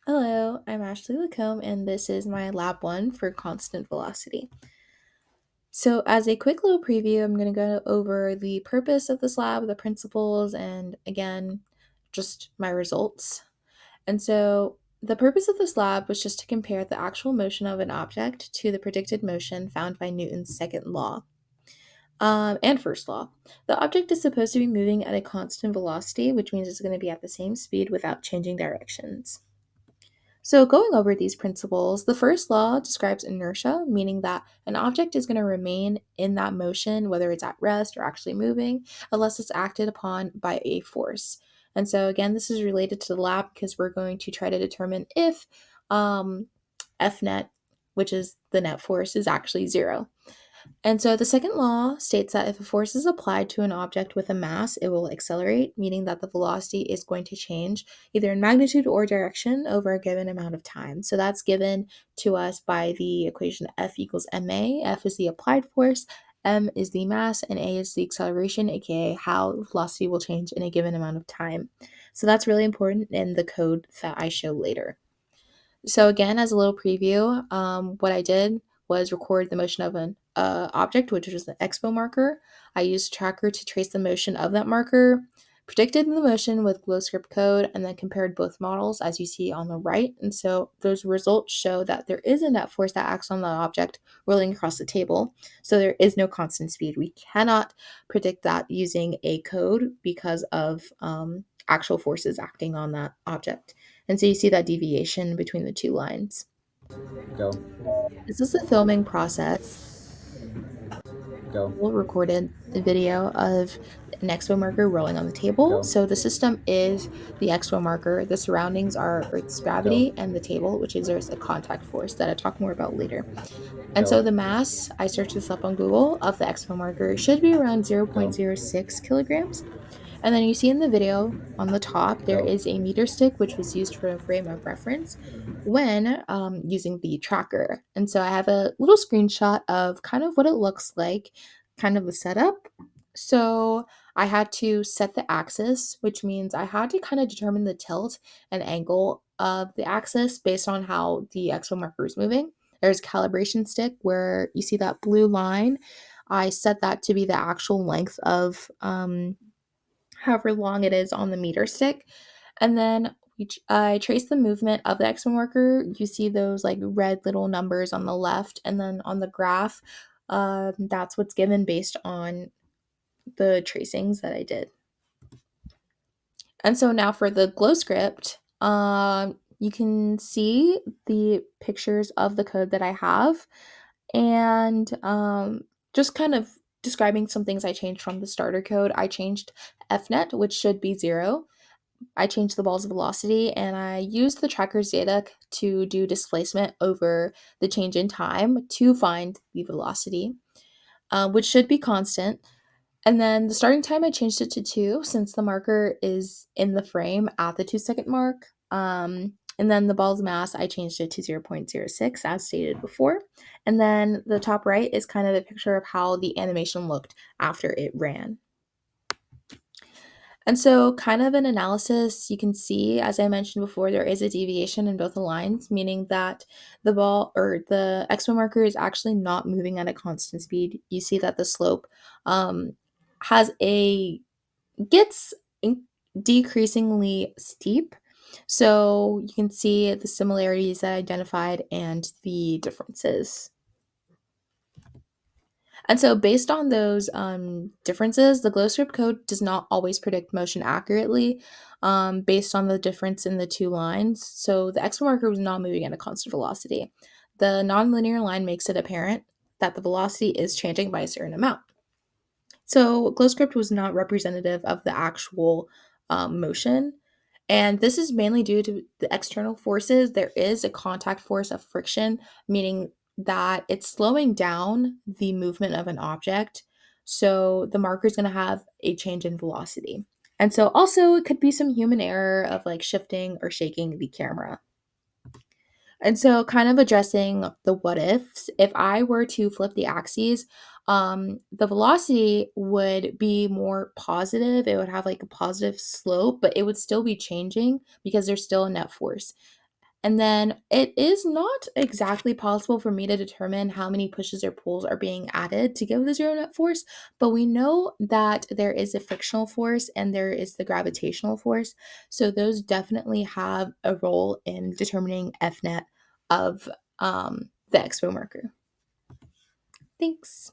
Hello, I'm Ashley Lacombe, and this is my Lab 1 for constant velocity. So, as a quick little preview, I'm going to go over the purpose of this lab, the principles, and again, just my results. And so, the purpose of this lab was just to compare the actual motion of an object to the predicted motion found by Newton's second law and first law. The object is supposed to be moving at a constant velocity, which means it's going to be at the same speed without changing directions. So, going over these principles, the first law describes inertia, meaning that an object is going to remain in that motion, whether it's at rest or actually moving, unless it's acted upon by a force. And so, again, this is related to the lab because we're going to try to determine if F net, which is the net force, is actually zero. And so the second law states that if a force is applied to an object with a mass, it will accelerate, meaning that the velocity is going to change either in magnitude or direction over a given amount of time. So that's given to us by the equation F equals ma. F is the applied force, m is the mass, and a is the acceleration, aka how velocity will change in a given amount of time. So that's really important in the code that I show later. So again, as a little preview, what I did was record the motion of an object, which was the expo marker. I used Tracker to trace the motion of that marker, predicted the motion with GlowScript code, and then compared both models as you see on the right. And so those results show that there is a net force that acts on the object rolling across the table. So there is no constant speed. We cannot predict that using a code because of actual forces acting on that object. And so you see that deviation between the two lines. Go, This is the filming process. go, We'll recorded a video of an expo marker rolling on the table. go, So the system is the expo marker. The surroundings are Earth's go, gravity and the table, which exerts a contact force that I'll talk more about later. And go, so the mass, I searched this up on Google, of the expo marker should be around go, 0.06 kilograms. And then you see in the video on the top, there go, is a meter stick, which was used for a frame of reference when using the tracker. And so I have a little screenshot of kind of what it looks like, kind of the setup. So I had to set the axis, which means I had to kind of determine the tilt and angle of the axis based on how the expo marker is moving. There's a calibration stick where you see that blue line. I set that to be the actual length of however long it is on the meter stick. And then I trace the movement of the expo marker. You see those like red little numbers on the left, and then on the graph, that's what's given based on the tracings that I did. And so now for the glow script, you can see the pictures of the code that I have, and just kind of describing some things I changed from the starter code. I changed FNet, which should be zero. I changed the ball's velocity, and I used the tracker's data to do displacement over the change in time to find the velocity, which should be constant. And then the starting time, I changed it to 2 since the marker is in the frame at the 2-second mark. And then the ball's mass, I changed it to 0.06 as stated before. And then the top right is kind of a picture of how the animation looked after it ran. And so, kind of an analysis, you can see, as I mentioned before, there is a deviation in both the lines, meaning that the ball or the expo marker is actually not moving at a constant speed. You see that the slope has a gets decreasingly steep. So you can see the similarities that I identified and the differences. And so, based on those differences, the GlowScript code does not always predict motion accurately based on the difference in the two lines. So, the expo marker was not moving at a constant velocity. The nonlinear line makes it apparent that the velocity is changing by a certain amount. So, GlowScript was not representative of the actual motion. And this is mainly due to the external forces. There is a contact force of friction, meaning that it's slowing down the movement of an object. So the marker is going to have a change in velocity. And so also it could be some human error of like shifting or shaking the camera. And so, kind of addressing the what ifs, if I were to flip the axes, the velocity would be more positive. It would have like a positive slope, but it would still be changing because there's still a net force. And then it is not exactly possible for me to determine how many pushes or pulls are being added to give the zero net force, but we know that there is a frictional force and there is the gravitational force. So those definitely have a role in determining F net of the expo marker. Thanks.